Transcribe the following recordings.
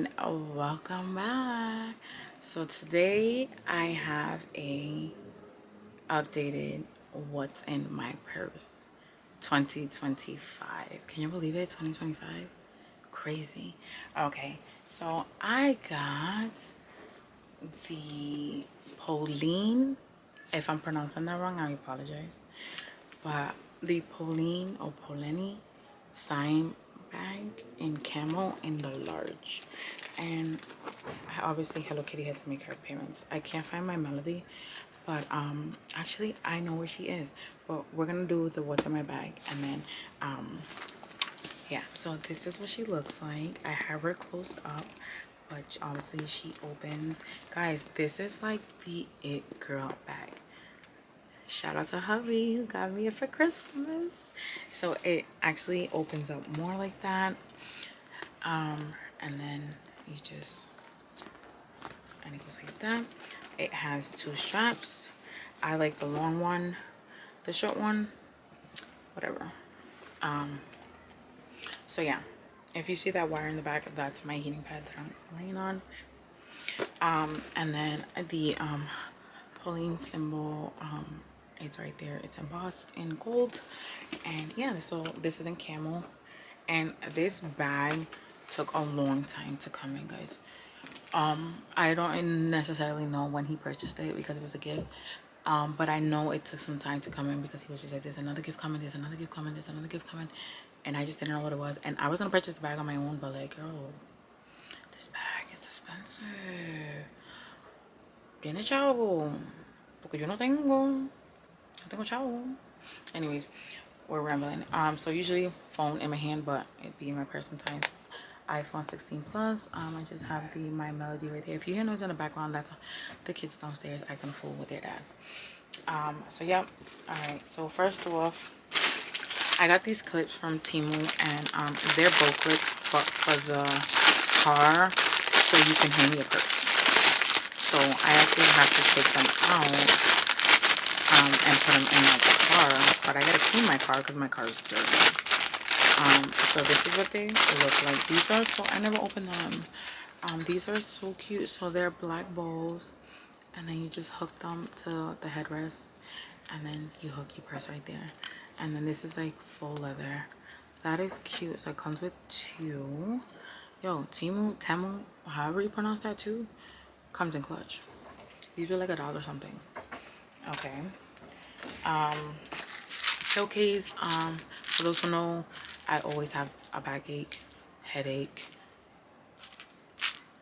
and welcome back. So today I have a updated what's in my purse 2025. Can you believe it? 2025? Crazy. Okay, so I got the Polene, if I'm pronouncing that wrong I apologize, but the Polene Cyme bag in camel in the large. And obviously Hello Kitty had to make her payments. I can't find my Melody, but actually I know where she is, but we're gonna do the what's in my bag. And then yeah, so this is what she looks like. I have her closed up, but obviously she opens. Guys, this is like the it girl bag. Shout out to hubby who got me it for Christmas. So it actually opens up more like that. And then you just, and it goes like that. It has two straps. I like the long one, the short one, whatever. So yeah, if you see that wire in the back, that's my heating pad that I'm laying on. And then the Polene symbol, it's right there. It's embossed in gold. And yeah, so this is in camel. And this bag took a long time to come in, guys. I don't necessarily know when he purchased it because it was a gift. But I know it took some time to come in because he was just like, there's another gift coming, there's another gift coming, there's another gift coming. And I just didn't know what it was. And I was gonna purchase the bag on my own, but like, girl, this bag is expensive. Tiene chavo. Porque yo no tengo. No tengo chavo. Anyways, we're rambling. So usually phone in my hand, but it'd be in my purse sometimes. iPhone 16 Plus. I just have the My Melody right there. If you hear noise in the background, that's the kids downstairs acting a fool with their dad. So yep. Alright, so first off, I got these clips from Temu, and they're bow clips, but for the car, so you can hang your purse. So I actually have to take them out and put them in my car, but I gotta clean my car because my car is dirty. So this is what they look like. These are so, I never opened them. These are so cute. So they're black bows, and then you just hook them to the headrest, and then you hook your purse right there. And then this is like faux leather. That is cute. So it comes with two. Yo, Temu, however you pronounce that too, comes in clutch. These are like $1 something. Okay. Showcase. For those who know, I always have a backache, headache,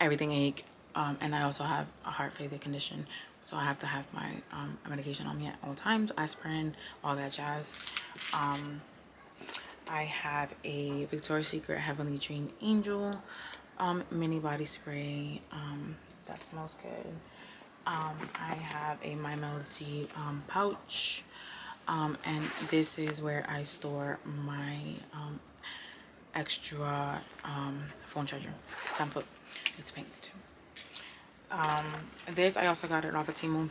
everything ache, and I also have a heart failure condition, so I have to have my medication on me at all times, aspirin, all that jazz. I have a Victoria's Secret Heavenly Dream Angel mini body spray that smells good. I have a My Melody pouch, and this is where I store my extra phone charger, 10-foot. It's pink too. This I also got it off of Temu,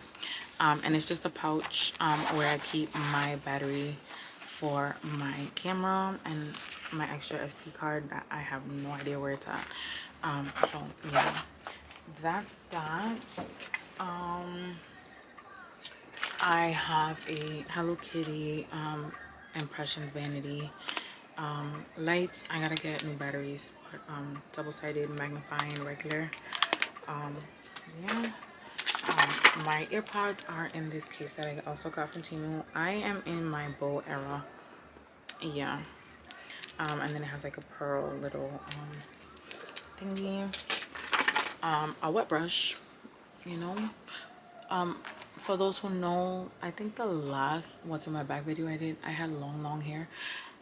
and it's just a pouch where I keep my battery for my camera and my extra SD card that I have no idea where it's at. So yeah, that's that. I have a Hello Kitty Impressions vanity lights. I gotta get new batteries, but double-sided, magnifying, regular. Yeah. My earpods are in this case that I also got from Temu. I am in my bow era. Yeah. And then it has like a pearl little thingy. A wet brush, you know. For those who know, I think the last what's in my bag video I did, I had long hair,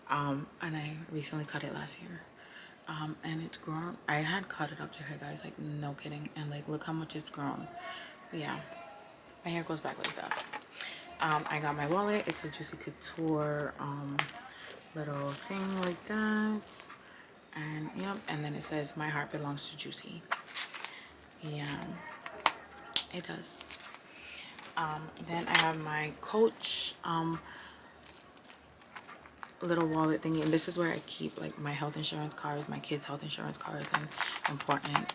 and I recently cut it last year, and it's grown. I had cut it up to here, guys, like no kidding, and like look how much it's grown. But yeah, my hair goes back really fast. I got my wallet. It's a Juicy Couture little thing like that, and yep, and then it says my heart belongs to Juicy. Yeah, it does. Then I have my Coach little wallet thingy, and this is where I keep like my health insurance cards, my kids health insurance cards, and important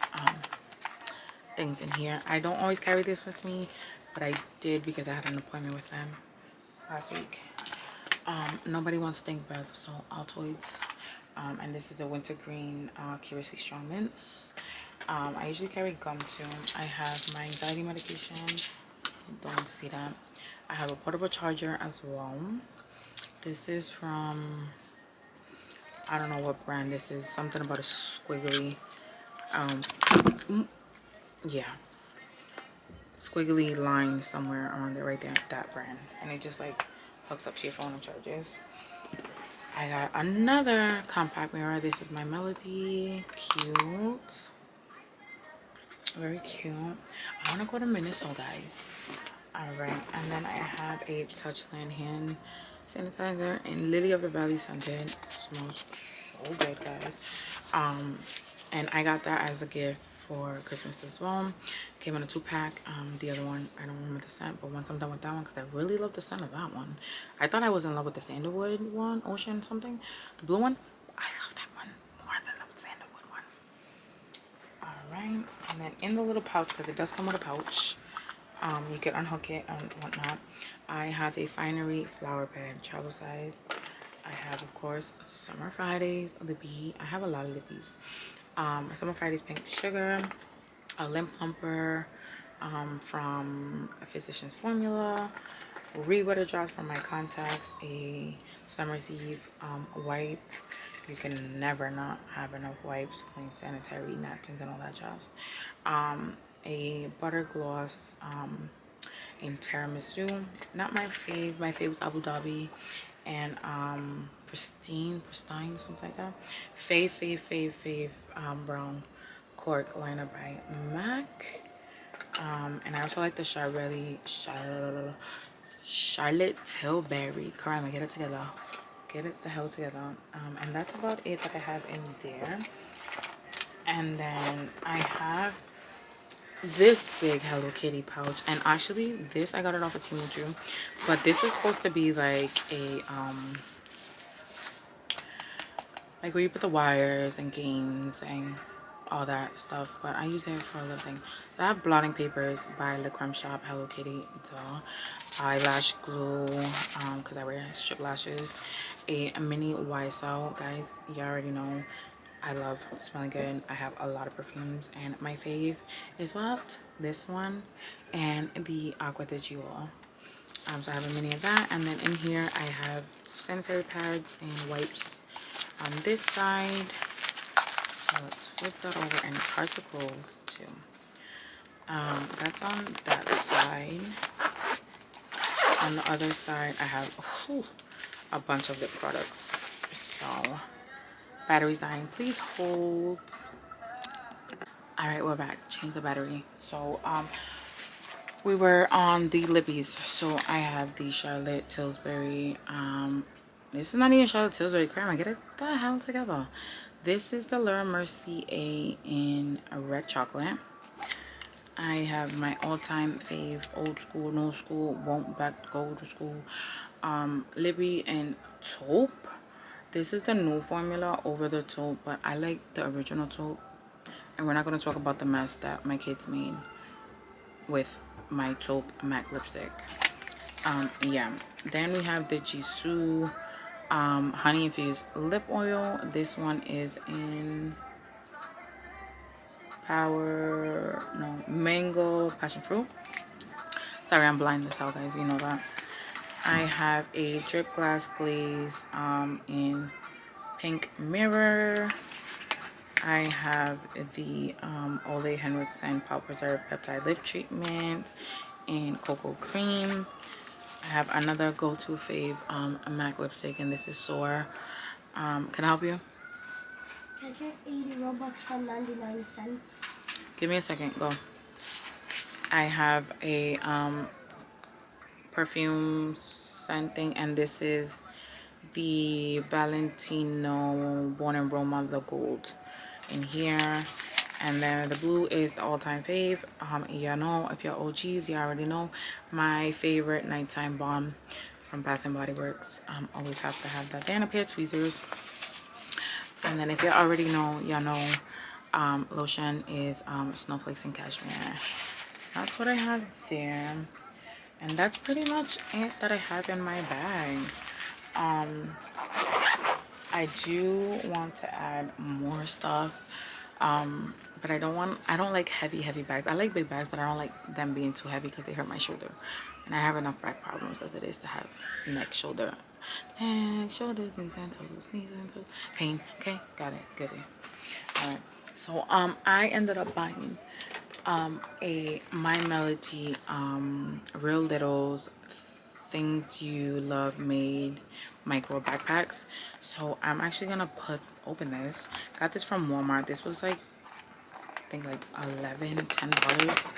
things in here. I don't always carry this with me, but I did because I had an appointment with them last week. Nobody wants stink breath, so Altoids. And this is the wintergreen curiously strong mints. I usually carry gum too. I have my anxiety medication. Don't want to see that. I have a portable charger as well. This is from, I don't know what brand this is. Something about a squiggly, yeah, squiggly line somewhere around there, right there, that brand. And it just like hooks up to your phone and charges. I got another compact mirror. This is my Melody. Cute. Very cute. I want to go to Minnesota, guys. Alright, and then I have a Touchland hand sanitizer in Lily of the Valley scented. It smells so good, guys. And I got that as a gift for Christmas as well. Came in a 2-pack. The other one, I don't remember the scent, but once I'm done with that one, because I really love the scent of that one. I thought I was in love with the sandalwood one, ocean something, the blue one. I love that one more than the sandalwood one. Alright, and then in the little pouch, because it does come with a pouch, you can unhook it and whatnot. I have a Finery flower bed, travel size. I have, of course, Summer Fridays lippy. I have a lot of lippies. Summer Fridays pink sugar, a lip plumper from a Physicians Formula, re-wetter drops for my contacts, a Summer's Eve wipe. You can never not have enough wipes, clean sanitary napkins and all that jazz. A butter gloss in tiramisu, not my fave. My fave is Abu Dhabi, and pristine, something like that. Fave brown cork liner by MAC. And I also like the Charlotte Tilbury. Karima, get it together. Get it the hell together. And that's about it that I have in there. And then I have this big Hello Kitty pouch, and actually this I got it off of Temu too, but this is supposed to be like a like where you put the wires and games and all that stuff, but I use it for a little thing. So I have blotting papers by Le Creme Shop, Hello Kitty, duh. Eyelash glue, because I wear strip lashes. A mini YSL, guys, you already know I love smelling good. I have a lot of perfumes, and my fave is what? This one and the Aqua de Gio. So I have a mini of that, and then in here I have sanitary pads and wipes on this side. So let's flip that over, and it's hard to close too. That's on that side. On the other side I have a bunch of lip products. So battery's dying, please hold. All right, we're back. Change the battery. So we were on the lippies. So I have the Charlotte Tilbury. This is not even Charlotte Tilbury cream. Get it the hell together. This is the Laura Mercier in a red chocolate. I have my all-time fave, old school, no school, won't back go to school, Libby and taupe. This is the new formula over the taupe, but I like the original taupe. And we're not going to talk about the mess that my kids made with my taupe MAC lipstick. Yeah. Then we have the Jisoo honey infused lip oil. This one is in mango passion fruit. Sorry, I'm blind as hell, guys, you know that. I have a drip glass glaze in pink mirror. I have the Ole Henriksen Pop Preserve Peptide Lip Treatment in cocoa cream. I have another go-to fave, a MAC lipstick, and this is Soar. Can I help you? Can I get 80 Robux for 99 cents? Give me a second, go. I have a perfume scent thing, and this is the Valentino Born in Roma, the gold in here. And then the blue is the all-time fave. You know, if you're OGs, you already know my favorite nighttime balm from Bath and Body Works. Always have to have that. They're in a pair of tweezers. And then if you already know, y'all know lotion is snowflakes and cashmere. That's what I have there. And that's pretty much it that I have in my bag. I do want to add more stuff, but I don't like heavy bags. I like big bags, but I don't like them being too heavy because they hurt my shoulder, and I have enough back problems as it is to have neck, shoulders, knees and toes pain. Okay, got it. Good. All right, so I ended up buying a My Melody Real Littles Things You Love Made micro backpacks. So I'm actually gonna open this. Got this from Walmart. This was like, I think like $10.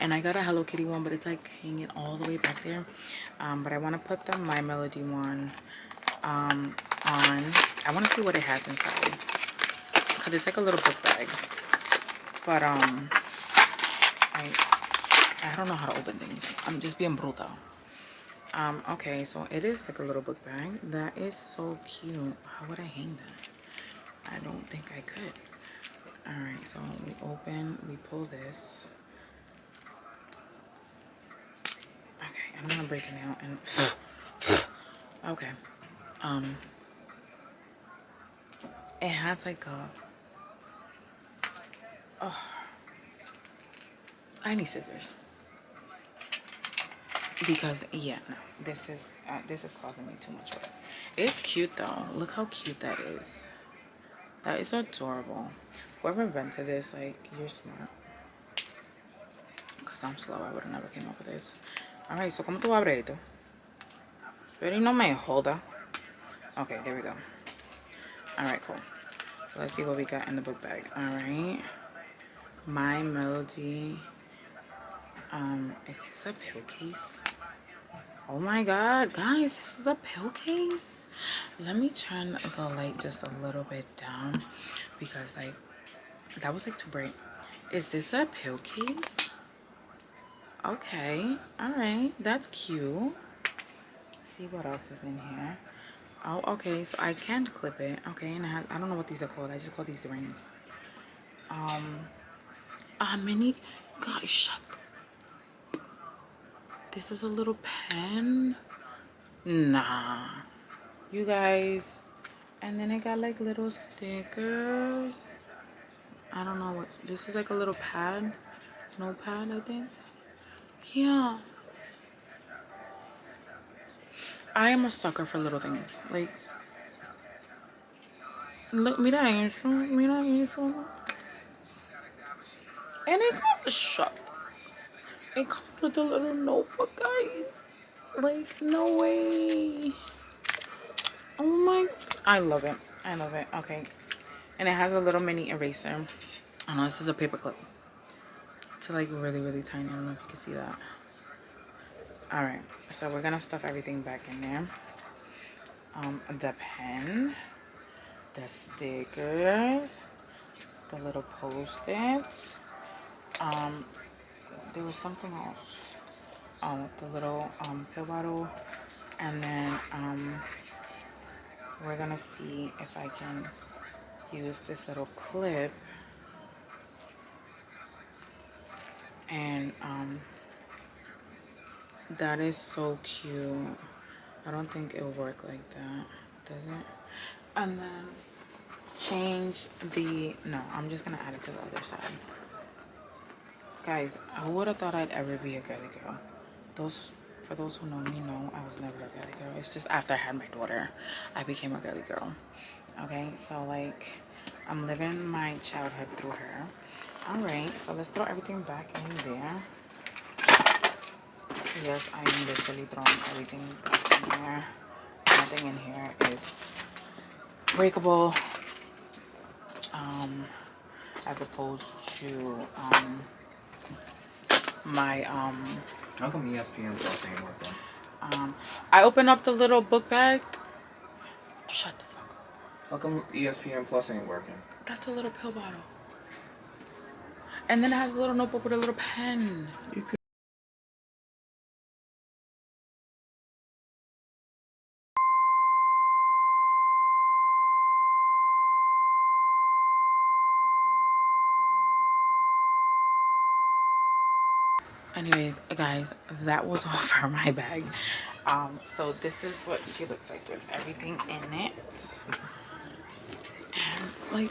And I got a Hello Kitty one, but it's like hanging all the way back there. But I want to put the My Melody one on. I want to see what it has inside, because it's like a little book bag. But I don't know how to open things. I'm just being brutal. Okay, so it is like a little book bag. That is so cute. How would I hang that? I don't think I could. All right, so we pull this. Okay, and I'm gonna break it out and okay. It has like a, oh, I need scissors. Because yeah, no, this is causing me too much work. It's cute though. Look how cute that is. That is adorable. Whoever invented this, like, you're smart. Cause I'm slow. I would have never came up with this. All right, so como tú abres esto? Pero no me joda. Okay, there we go. All right, cool. So let's see what we got in the book bag. All right, My Melody. Is this a pill case? Oh my god, guys, this is a pill case. Let me turn the light just a little bit down, because like that was like too bright. Is this a pill case? Okay, all right, that's cute. Let's see what else is in here. Oh, okay, so I can clip it. Okay, and I don't know what these are called. I just call these rings. Mini, guys, shut. This is a little pen. Nah, you guys. And then it got like little stickers. I don't know what this is, like a little pad, notepad, I think. Yeah, I am a sucker for little things. Like, look, mira eso, mira eso. And it comes shut. It comes with a little notebook, guys. Like, no way. Oh my, I love it. I love it. Okay, and it has a little mini eraser. Oh no, this is a paper clip. It's like really tiny. I don't know if you can see that. All right, so we're gonna stuff everything back in there. The pen, the stickers, the little post-its. There was something else. Oh, the little pill bottle, and then we're gonna see if I can use this little clip and that is so cute. I don't think it'll work like that, does it? And then change the, no, I'm just gonna add it to the other side. Guys, who would have thought I'd ever be a girly girl? For those who know me, know I was never a girly girl. It's just after I had my daughter, I became a girly girl. Okay, so like, I'm living my childhood through her. All right, so let's throw everything back in there. Yes, I am literally throwing everything back in there. Nothing in here is breakable, as opposed to my How come ESPN Plus ain't working? I open up the little book bag. Shut the fuck up. How come ESPN Plus ain't working? That's a little pill bottle. And then it has a little notebook with a little pen. You could anyways, guys, that was all for my bag. So this is what she looks like with everything in it. And like,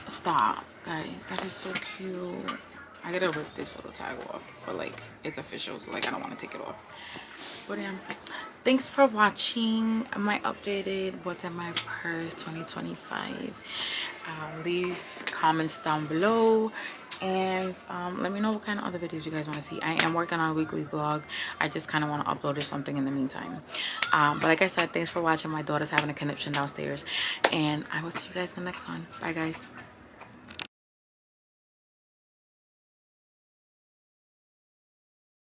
stop, guys, that is so cute. I gotta rip this little tag off, but like, it's official, so like, I don't want to take it off. But yeah, thanks for watching my updated what's in my purse 2025. Leave comments down below, and let me know what kind of other videos you guys want to see. I am working on a weekly vlog. I just kind of want to upload or something in the meantime. But like I said, thanks for watching. My daughter's having a conniption downstairs, and I will see you guys in the next one. Bye, guys.